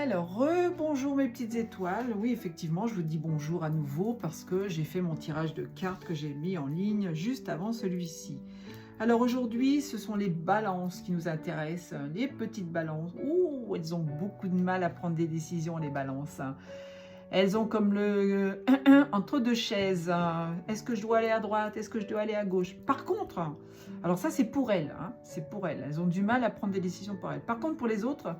Alors, bonjour mes petites étoiles. Oui, effectivement, je vous dis bonjour à nouveau parce que j'ai fait mon tirage de cartes que j'ai mis en ligne juste avant celui-ci. Alors aujourd'hui, ce sont les balances qui nous intéressent, les petites balances. Ouh, elles ont beaucoup de mal à prendre des décisions, les balances, hein. Elles ont comme le entre deux chaises, hein. Est-ce que je dois aller à droite? Est-ce que je dois aller à gauche? Par contre, alors ça c'est pour elles, hein, c'est pour elles. Elles ont du mal à prendre des décisions pour elles. Par contre, pour les autres,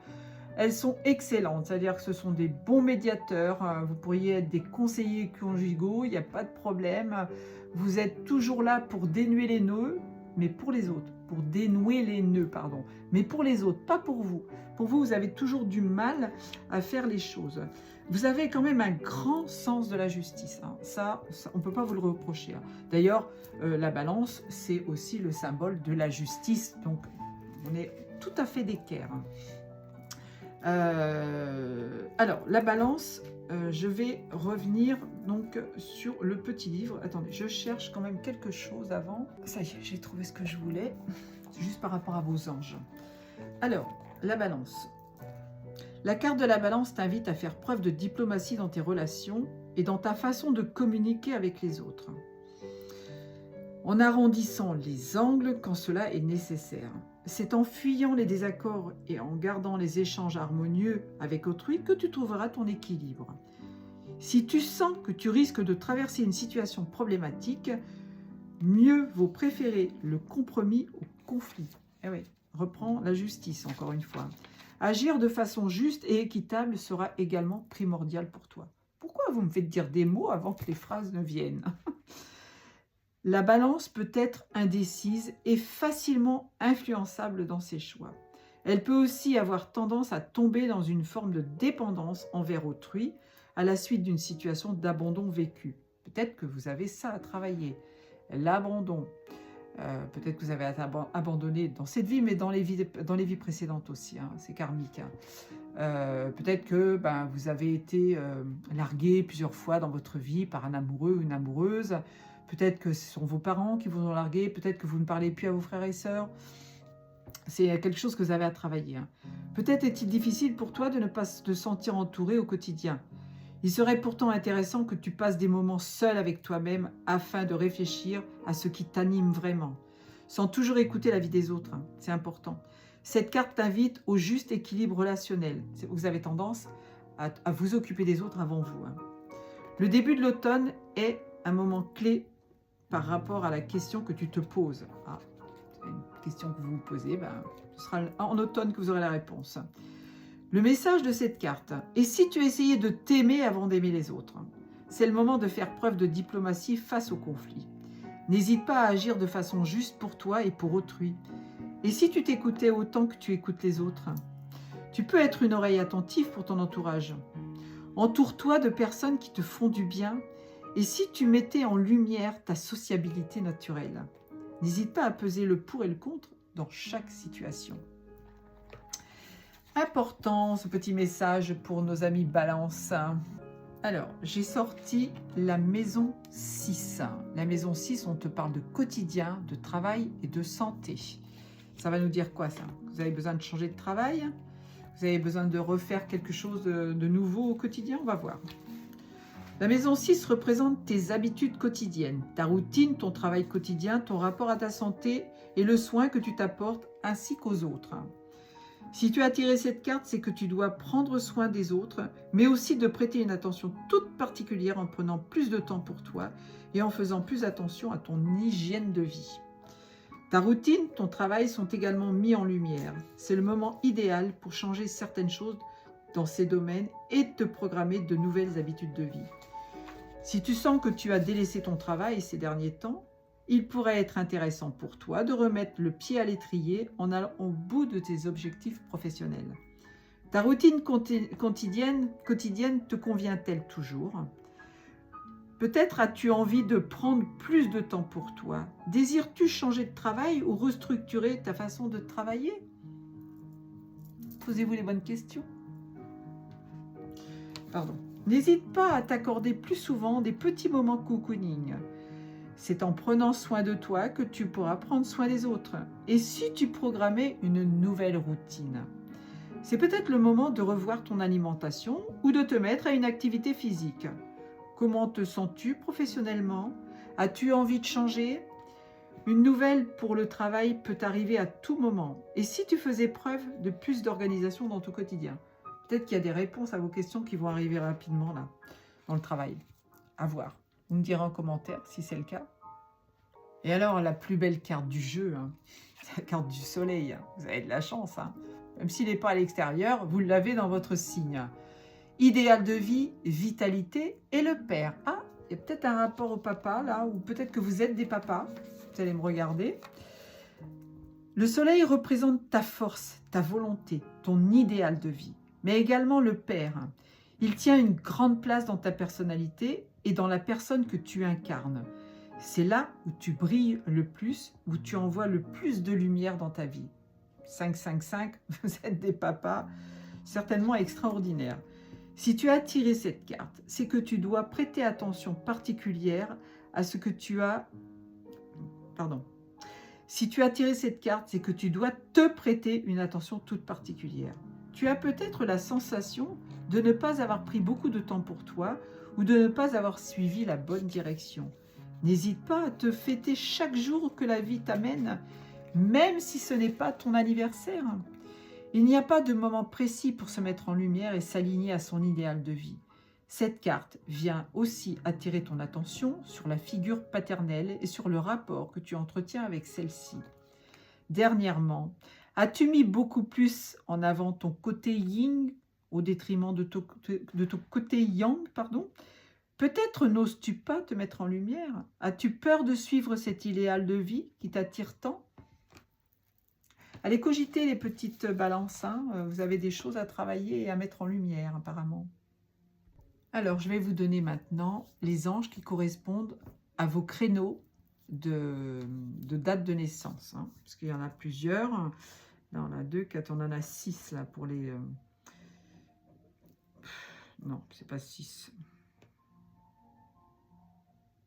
elles sont excellentes, c'est-à-dire que ce sont des bons médiateurs, vous pourriez être des conseillers conjugaux, il n'y a pas de problème. Vous êtes toujours là pour dénouer les nœuds, mais pour les autres, pour dénouer les nœuds, pardon, mais pour les autres, pas pour vous. Pour vous, vous avez toujours du mal à faire les choses. Vous avez quand même un grand sens de la justice, hein. Ça, on ne peut pas vous le reprocher, hein. D'ailleurs, la balance, c'est aussi le symbole de la justice, donc on est tout à fait d'équerre, hein. Alors, la balance, je vais revenir donc sur le petit livre. Attendez, je cherche quand même quelque chose avant. Ça y est, j'ai trouvé ce que je voulais. C'est juste par rapport à vos anges. Alors, la balance. La carte de la balance t'invite à faire preuve de diplomatie dans tes relations et dans ta façon de communiquer avec les autres, en arrondissant les angles quand cela est nécessaire. C'est en fuyant les désaccords et en gardant les échanges harmonieux avec autrui que tu trouveras ton équilibre. Si tu sens que tu risques de traverser une situation problématique, mieux vaut préférer le compromis au conflit. Eh oui, reprends la justice encore une fois. Agir de façon juste et équitable sera également primordial pour toi. Pourquoi vous me faites dire des mots avant que les phrases ne viennent? La balance peut être indécise et facilement influençable dans ses choix. Elle peut aussi avoir tendance à tomber dans une forme de dépendance envers autrui à la suite d'une situation d'abandon vécu. Peut-être que vous avez ça à travailler, l'abandon. Peut-être que vous avez abandonné dans cette vie, mais dans les vies précédentes aussi, hein, c'est karmique, hein. Peut-être que vous avez été largué plusieurs fois dans votre vie par un amoureux ou une amoureuse. Peut-être que ce sont vos parents qui vous ont largué. Peut-être que vous ne parlez plus à vos frères et sœurs. C'est quelque chose que vous avez à travailler, hein. Peut-être est-il difficile pour toi de ne pas te sentir entouré au quotidien. Il serait pourtant intéressant que tu passes des moments seuls avec toi-même afin de réfléchir à ce qui t'anime vraiment, sans toujours écouter l'avis des autres, hein. C'est important. Cette carte t'invite au juste équilibre relationnel. Vous avez tendance à vous occuper des autres avant vous, hein. Le début de l'automne est un moment clé par rapport à la question que tu te poses. Ah, c'est une question que vous vous posez, ce sera en automne que vous aurez la réponse. Le message de cette carte, et si tu essayais de t'aimer avant d'aimer les autres? C'est le moment de faire preuve de diplomatie face au conflit. N'hésite pas à agir de façon juste pour toi et pour autrui. Et si tu t'écoutais autant que tu écoutes les autres? Tu peux être une oreille attentive pour ton entourage. Entoure-toi de personnes qui te font du bien. Et si tu mettais en lumière ta sociabilité naturelle? N'hésite pas à peser le pour et le contre dans chaque situation. Important ce petit message pour nos amis Balance. Alors, j'ai sorti la maison 6. La maison 6, on te parle de quotidien, de travail et de santé. Ça va nous dire quoi ça? Vous avez besoin de changer de travail? Vous avez besoin de refaire quelque chose de nouveau au quotidien? On va voir. La maison 6 représente tes habitudes quotidiennes, ta routine, ton travail quotidien, ton rapport à ta santé et le soin que tu t'apportes ainsi qu'aux autres. Si tu as tiré cette carte, c'est que tu dois prendre soin des autres, mais aussi de prêter une attention toute particulière en prenant plus de temps pour toi et en faisant plus attention à ton hygiène de vie. Ta routine, ton travail sont également mis en lumière. C'est le moment idéal pour changer certaines choses dans ces domaines et te programmer de nouvelles habitudes de vie. Si tu sens que tu as délaissé ton travail ces derniers temps, il pourrait être intéressant pour toi de remettre le pied à l'étrier en allant au bout de tes objectifs professionnels. Ta routine quotidienne te convient-elle toujours? Peut-être as-tu envie de prendre plus de temps pour toi. Désires-tu changer de travail ou restructurer ta façon de travailler? Posez-vous les bonnes questions. Pardon. N'hésite pas à t'accorder plus souvent des petits moments cocooning. C'est en prenant soin de toi que tu pourras prendre soin des autres. Et si tu programmais une nouvelle routine? C'est peut-être le moment de revoir ton alimentation ou de te mettre à une activité physique. Comment te sens-tu professionnellement? As-tu envie de changer? Une nouvelle pour le travail peut arriver à tout moment. Et si tu faisais preuve de plus d'organisation dans ton quotidien? Peut-être qu'il y a des réponses à vos questions qui vont arriver rapidement là, dans le travail. À voir. Vous me direz en commentaire si c'est le cas. Et alors, la plus belle carte du jeu, hein, c'est la carte du soleil. Vous avez de la chance. Hein. Même s'il n'est pas à l'extérieur, vous l'avez dans votre signe. Idéal de vie, vitalité et le père. Ah, il y a peut-être un rapport au papa là, ou peut-être que vous êtes des papas. Vous allez me regarder. Le soleil représente ta force, ta volonté, ton idéal de vie, mais également le père. Il tient une grande place dans ta personnalité et dans la personne que tu incarnes. C'est là où tu brilles le plus, où tu envoies le plus de lumière dans ta vie. 555, vous êtes des papas certainement extraordinaires. Si tu as tiré cette carte, c'est que tu dois prêter attention particulière à ce que tu as... Pardon. Si tu as tiré cette carte, c'est que tu dois te prêter une attention toute particulière. Tu as peut-être la sensation de ne pas avoir pris beaucoup de temps pour toi ou de ne pas avoir suivi la bonne direction. N'hésite pas à te fêter chaque jour que la vie t'amène, même si ce n'est pas ton anniversaire. Il n'y a pas de moment précis pour se mettre en lumière et s'aligner à son idéal de vie. Cette carte vient aussi attirer ton attention sur la figure paternelle et sur le rapport que tu entretiens avec celle-ci. Dernièrement, as-tu mis beaucoup plus en avant ton côté yin au détriment de ton côté yang, pardon? Peut-être n'oses-tu pas te mettre en lumière? As-tu peur de suivre cet idéal de vie qui t'attire tant? Allez cogiter les petites balances, hein. Vous avez des choses à travailler et à mettre en lumière apparemment. Alors, je vais vous donner maintenant les anges qui correspondent à vos créneaux de date de naissance. Hein, parce qu'il y en a plusieurs. Là, on a 2, 4, on en a 6 là pour les... Non, c'est pas 6.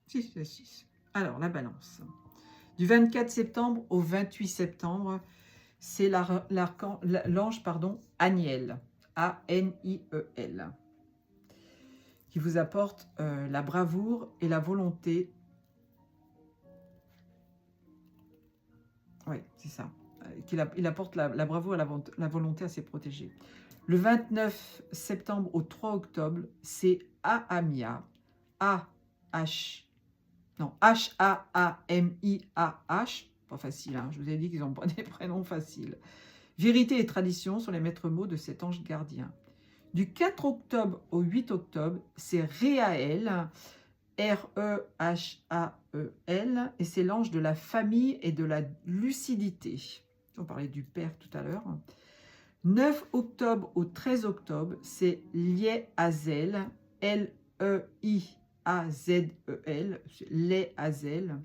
Si, c'est 6. Alors, la balance. Du 24 septembre au 28 septembre, c'est l'ange, Aniel. A-N-I-E-L. Qui vous apporte la bravoure et la volonté. Oui, c'est ça. Il apporte la bravoure et la volonté à ses protégés. Le 29 septembre au 3 octobre, c'est Ahamia. A-H. Non, H-A-A-M-I-A-H. Pas facile, hein, je vous ai dit qu'ils n'ont pas des prénoms faciles. Vérité et tradition sont les maîtres mots de cet ange gardien. Du 4 octobre au 8 octobre, c'est Réaël, R-E-H-A-E-L, et c'est l'ange de la famille et de la lucidité. On parlait du père tout à l'heure. 9 octobre au 13 octobre, c'est Liazel, L-E-I-A-Z-E-L, Liazel,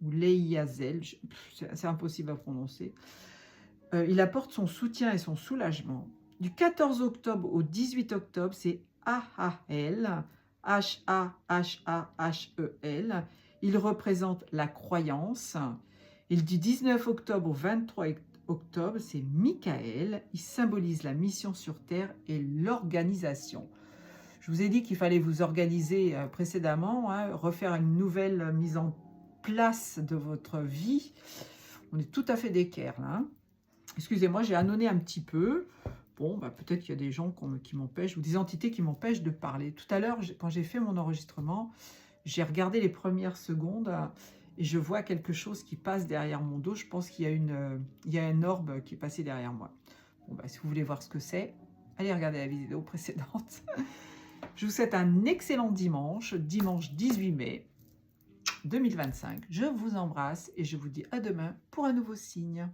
ou Leiazel, c'est impossible à prononcer. Il apporte son soutien et son soulagement. Du 14 octobre au 18 octobre, c'est Ahael, H-A-H-A-H-E-L. Il représente la croyance. Et du 19 octobre au 23 octobre, c'est Michael. Il symbolise la mission sur Terre et l'organisation. Je vous ai dit qu'il fallait vous organiser précédemment, hein, refaire une nouvelle mise en place de votre vie. On est tout à fait d'équerre là. Hein. Excusez-moi, j'ai annonné un petit peu. Bon, bah, peut-être qu'il y a des gens qui m'empêchent, ou des entités qui m'empêchent de parler. Tout à l'heure, quand j'ai fait mon enregistrement, j'ai regardé les premières secondes et je vois quelque chose qui passe derrière mon dos. Je pense qu'il y a un orbe qui est passé derrière moi. Bon, bah, si vous voulez voir ce que c'est, allez regarder la vidéo précédente. Je vous souhaite un excellent dimanche 18 mai 2025. Je vous embrasse et je vous dis à demain pour un nouveau signe.